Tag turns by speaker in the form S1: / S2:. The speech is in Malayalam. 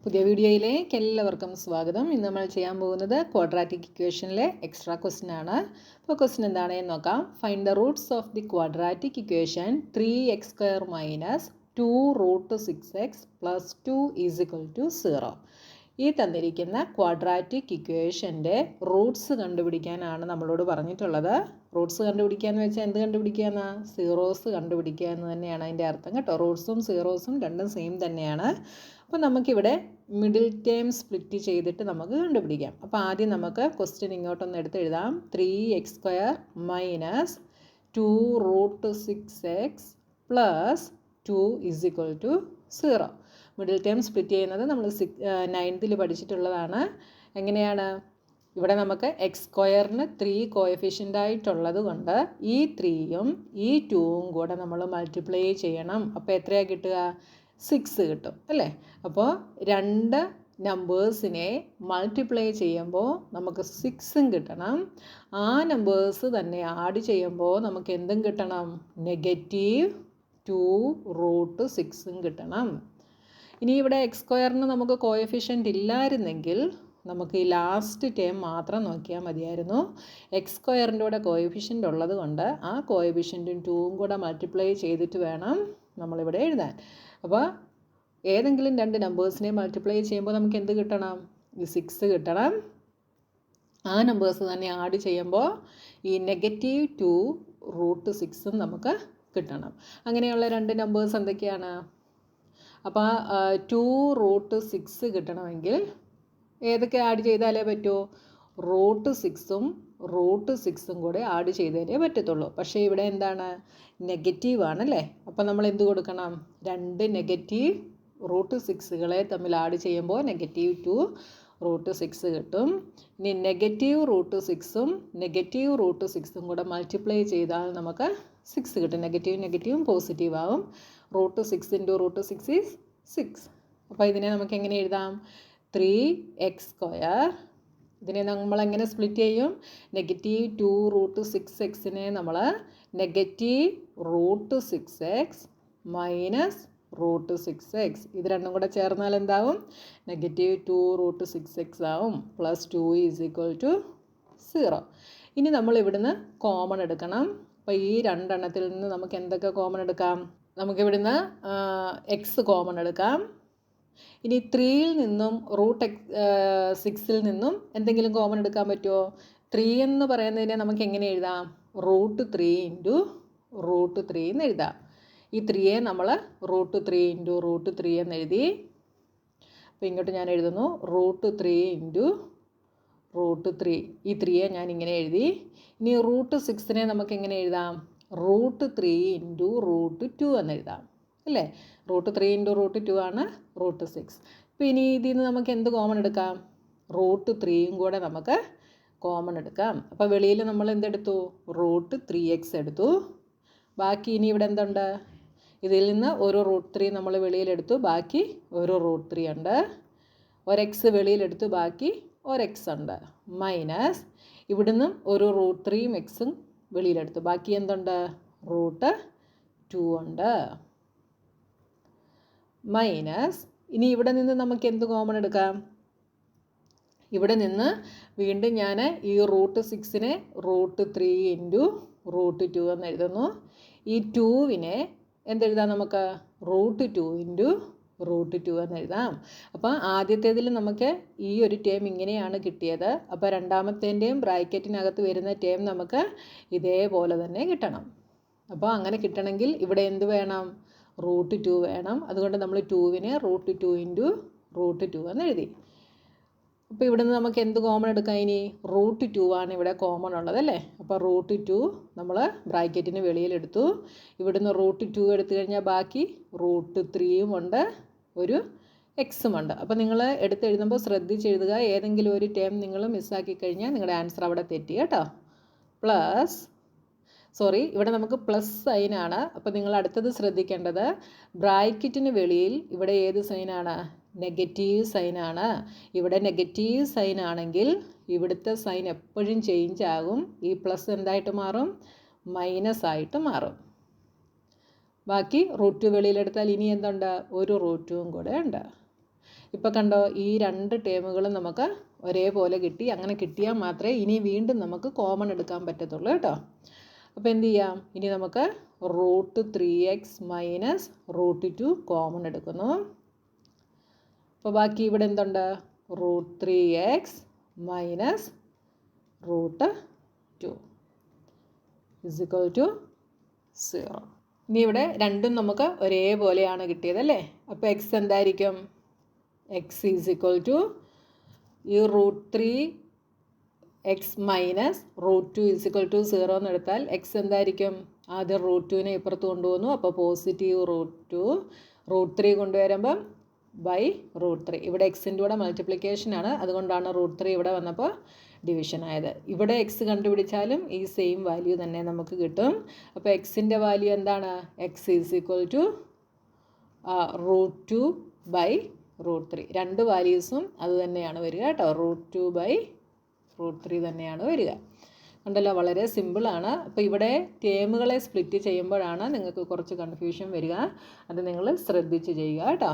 S1: പുതിയ വീഡിയോയിലേക്ക് എല്ലാവർക്കും സ്വാഗതം. ഇന്ന് നമ്മൾ ചെയ്യാൻ പോകുന്നത് ക്വാഡ്രാറ്റിക് ഇക്വേഷനിലെ എക്സ്ട്രാ ക്വസ്റ്റ്യൻ ആണ്. അപ്പോൾ ക്വസ്റ്റ്യൻ എന്താണെന്ന് നോക്കാം. Find the Roots of the quadratic equation 3x² minus 2√6x plus 2 = 0. ഈ തന്നിരിക്കുന്ന ക്വാഡ്രാറ്റിക് ഇക്വേഷൻ്റെ റൂട്ട്സ് കണ്ടുപിടിക്കാനാണ് നമ്മളോട് പറഞ്ഞിട്ടുള്ളത്. റൂട്ട്സ് കണ്ടുപിടിക്കാന്ന് വെച്ചാൽ എന്ത് കണ്ടുപിടിക്കാന്ന്? സീറോസ് കണ്ടുപിടിക്കുക എന്ന് തന്നെയാണ് അതിൻ്റെ അർത്ഥം കേട്ടോ. റൂട്ട്സും സീറോസും രണ്ടും സെയിം തന്നെയാണ്. അപ്പോൾ നമുക്കിവിടെ മിഡിൽ ടേം സ്പ്ലിറ്റ് ചെയ്തിട്ട് നമുക്ക് കണ്ടുപിടിക്കാം. അപ്പോൾ ആദ്യം നമുക്ക് ക്വസ്റ്റ്യൻ ഇങ്ങോട്ടൊന്ന് എടുത്ത് എഴുതാം. 3x² minus 2√6x plus 2 = 0. Middle term split ചെയ്യുന്നത് നമ്മൾ 9th പഠിച്ചിട്ടുള്ളതാണ്. എങ്ങനെയാണ്? ഇവിടെ നമുക്ക് x² 3 കോഎഫിഷ്യൻ്റ് ആയിട്ടുള്ളത് കൊണ്ട് ഈ 3യും ഈ 2വും കൂടെ നമ്മൾ മൾട്ടിപ്ലൈ ചെയ്യണം. അപ്പോൾ എത്രയാണ് കിട്ടുക? 6 കിട്ടും അല്ലേ? അപ്പോൾ രണ്ട് നമ്പേഴ്സിനെ മൾട്ടിപ്ലൈ ചെയ്യുമ്പോൾ നമുക്ക് 6ഉം കിട്ടണം. ആ നമ്പേഴ്സ് തന്നെ ആഡ് ചെയ്യുമ്പോൾ നമുക്ക് എന്തും കിട്ടണം? -2√6ഉം കിട്ടണം. ഇനി ഇവിടെ x² നമുക്ക് കോഎഫിഷ്യൻ്റ് ഇല്ലായിരുന്നെങ്കിൽ നമുക്ക് ഈ ലാസ്റ്റ് ടേം മാത്രം നോക്കിയാൽ മതിയായിരുന്നു. x² കൂടെ കോഎഫിഷ്യൻ്റ് ഉള്ളത് കൊണ്ട് ആ കോഎഫിഷ്യൻറ്റും 2ഉം കൂടെ മൾട്ടിപ്ലൈ ചെയ്തിട്ട് വേണം നമ്മളിവിടെ എഴുതാൻ. അപ്പോൾ ഏതെങ്കിലും രണ്ട് നമ്പേഴ്സിനെ മൾട്ടിപ്ലൈ ചെയ്യുമ്പോൾ നമുക്ക് എന്ത് കിട്ടണം? ഈ 6 കിട്ടണം. ആ നമ്പേഴ്സ് തന്നെ ആഡ് ചെയ്യുമ്പോൾ ഈ -2√6ഉം നമുക്ക് കിട്ടണം. അങ്ങനെയുള്ള രണ്ട് നമ്പേഴ്സ് എന്തൊക്കെയാണ്? അപ്പോൾ 2√6 കിട്ടണമെങ്കിൽ ഏതൊക്കെ ആഡ് ചെയ്താലേ പറ്റുമോ? √6ഉം കൂടെ ആഡ് ചെയ്തേ പറ്റത്തുള്ളൂ. പക്ഷേ ഇവിടെ എന്താണ്? നെഗറ്റീവ് ആണല്ലേ? അപ്പോൾ നമ്മൾ എന്ത് കൊടുക്കണം? രണ്ട് -√6കളെ തമ്മിൽ ആഡ് ചെയ്യുമ്പോൾ -2√6 കിട്ടും. ഇനി -√6ഉം കൂടെ മൾട്ടിപ്ലൈ ചെയ്താൽ നമുക്ക് 6 കിട്ടും. നെഗറ്റീവും പോസിറ്റീവ് ആവും. √6 × √6 = 6. അപ്പോൾ ഇതിനെ നമുക്ക് എങ്ങനെ എഴുതാം? 3x². ഇതിനെ നമ്മൾ എങ്ങനെ സ്പ്ലിറ്റ് ചെയ്യും? -2√6xനെ നമ്മൾ -√6x മൈനസ് √6x. ഇത് രണ്ടും കൂടെ ചേർന്നാൽ എന്താവും? -2√6x ആവും. പ്ലസ് 2 = 0. ഇനി നമ്മൾ ഇവിടുന്ന് കോമൺ എടുക്കണം. അപ്പോൾ ഈ രണ്ടെണ്ണത്തിൽ നിന്ന് നമുക്ക് എന്തൊക്കെ കോമൺ എടുക്കാം? നമുക്കിവിടുന്ന് x കോമൺ എടുക്കാം. ഇനി 3യിൽ നിന്നും √6ൽ നിന്നും എന്തെങ്കിലും കോമൺ എടുക്കാൻ പറ്റുമോ? 3 എന്ന് പറയുന്നതിനെ നമുക്ക് എങ്ങനെ എഴുതാം? √3 × √3 എന്ന് എഴുതാം. ഈ 3യെ നമ്മൾ √3 × √3 എന്ന് എഴുതി. അപ്പോൾ ഇങ്ങോട്ട് ഞാൻ എഴുതുന്നു √3 × √3. ഈ 3യെ ഞാൻ ഇങ്ങനെ എഴുതി. ഇനി √6നെ നമുക്ക് എങ്ങനെ എഴുതാം? √3 × √2 എന്ന് എഴുതാം അല്ലേ? √3 × √2 ആണ് √6. അപ്പോൾ ഇനി ഇതിൽ നിന്ന് നമുക്ക് എന്ത് കോമൺ എടുക്കാം? √3ഉം കൂടെ നമുക്ക് കോമൺ എടുക്കാം. അപ്പോൾ വെളിയിൽ നമ്മൾ എന്തെടുത്തു? √3x എടുത്തു. ബാക്കി ഇനി ഇവിടെ എന്തുണ്ട്? ഇതിൽ നിന്ന് ഒരു √3 നമ്മൾ വെളിയിലെടുത്തു. ബാക്കി ഒരു √3 ഉണ്ട്. x വെളിയിലെടുത്തു. ബാക്കി x ഉണ്ട്. മൈനസ് ഇവിടുന്ന് ഒരു √3ഉം xഉം വെളിയിലെടുത്തു. ബാക്കി എന്തുണ്ട്? √2 ഉണ്ട്. മൈനസ് ഇനി ഇവിടെ നിന്ന് നമുക്ക് എന്ത് കോമൺ എടുക്കാം? ഇവിടെ നിന്ന് വീണ്ടും ഞാൻ ഈ √6നെ √3 × √2 എന്ന് എഴുതുന്നു. ഈ 2വിനെ എന്തെഴുതാം നമുക്ക്? √2 × √2 എന്ന് എഴുതാം. അപ്പോൾ ആദ്യത്തേതിൽ നമുക്ക് ഈ ഒരു ടേം ഇങ്ങനെയാണ് കിട്ടിയത്. അപ്പോൾ രണ്ടാമത്തേൻ്റെയും ബ്രാക്കറ്റിനകത്ത് വരുന്ന ടേം നമുക്ക് ഇതേപോലെ തന്നെ കിട്ടണം. അപ്പോൾ അങ്ങനെ കിട്ടണമെങ്കിൽ ഇവിടെ എന്ത് വേണം? √2 വേണം. അതുകൊണ്ട് നമ്മൾ 2വിനെ √2 × √2 എന്ന് എഴുതി. അപ്പോൾ ഇവിടുന്ന് നമുക്ക് എന്ത് കോമൺ എടുക്കാം? ഇനി √2 ആണ് ഇവിടെ കോമൺ ഉള്ളതല്ലേ? അപ്പോൾ √2 നമ്മൾ ബ്രാക്കറ്റിന് വെളിയിലെടുത്തു. ഇവിടുന്ന് √2 എടുത്തു കഴിഞ്ഞാൽ ബാക്കി √3ഉം ഉണ്ട്, ഒരു എക്സും ഉണ്ട്. അപ്പോൾ നിങ്ങൾ എടുത്തെഴുതുമ്പോൾ ശ്രദ്ധിച്ചെഴുതുക. ഏതെങ്കിലും ഒരു ടേം നിങ്ങൾ മിസ്സാക്കി കഴിഞ്ഞാൽ നിങ്ങളുടെ ആൻസർ അവിടെ തെറ്റി കേട്ടോ. ഇവിടെ നമുക്ക് പ്ലസ് സൈനാണ്. അപ്പോൾ നിങ്ങൾ അടുത്തത് ശ്രദ്ധിക്കേണ്ടത് ബ്രാക്കറ്റിന് വെളിയിൽ ഇവിടെ ഏത് സൈനാണ്? നെഗറ്റീവ് സൈനാണ്. ഇവിടെ നെഗറ്റീവ് സൈൻ ആണെങ്കിൽ ഇവിടുത്തെ സൈൻ എപ്പോഴും ചേഞ്ച് ആകും. ഈ പ്ലസ് എന്തായിട്ട് മാറും? മൈനസ് ആയിട്ട് മാറും. ബാക്കി √2 വെളിയിലെടുത്താൽ ഇനി എന്തുണ്ട്? ഒരു √2ഉം കൂടെ ഉണ്ട്. ഇപ്പോൾ കണ്ടോ, ഈ 2 ടേമുകളും നമുക്ക് ഒരേപോലെ കിട്ടി. അങ്ങനെ കിട്ടിയാൽ മാത്രമേ ഇനി വീണ്ടും നമുക്ക് കോമൺ എടുക്കാൻ പറ്റത്തുള്ളൂ കേട്ടോ. അപ്പോൾ എന്ത് ചെയ്യാം, ഇനി നമുക്ക് √3x മൈനസ് √2 കോമൺ എടുക്കുന്നു. അപ്പോൾ ബാക്കി ഇവിടെ എന്തുണ്ട്, √3x minus √2 is equal to 0. ഇനി ഇവിടെ രണ്ടും നമുക്ക് ഒരേപോലെയാണ് കിട്ടിയത് അല്ലേ. അപ്പോൾ എക്സ് എന്തായിരിക്കും, എക്സ് ഈസ് ഇക്വൽ ടു ഈ √3x minus √2 is equal to 0 എന്ന് എടുത്താൽ എക്സ് എന്തായിരിക്കും, ആദ്യം √2നെ ഇപ്പുറത്ത് കൊണ്ടുവന്നു. അപ്പോൾ പോസിറ്റീവ് √2, √3 കൊണ്ടുവരുമ്പം ബൈ √3. ഇവിടെ എക്സിൻ്റെ കൂടെ മൾട്ടിപ്ലിക്കേഷനാണ്, അതുകൊണ്ടാണ് √3 ഇവിടെ വന്നപ്പോൾ ഡിവിഷൻ ആയത്. ഇവിടെ എക്സ് കണ്ടുപിടിച്ചാലും ഈ സെയിം വാല്യൂ തന്നെ നമുക്ക് കിട്ടും. അപ്പോൾ എക്സിൻ്റെ വാല്യൂ എന്താണ്, X is equal to √2 by √3. രണ്ട് വാല്യൂസും അത് തന്നെയാണ് വരിക കേട്ടോ, √2 ബൈ √3 തന്നെയാണ് വരിക. കണ്ടല്ലോ, വളരെ സിമ്പിളാണ്. അപ്പോൾ ഇവിടെ ടേമുകളെ സ്പ്ലിറ്റ് ചെയ്യുമ്പോഴാണ് നിങ്ങൾക്ക് കുറച്ച് കൺഫ്യൂഷൻ വരിക. അത് നിങ്ങൾ ശ്രദ്ധിച്ച് ചെയ്യുക കേട്ടോ.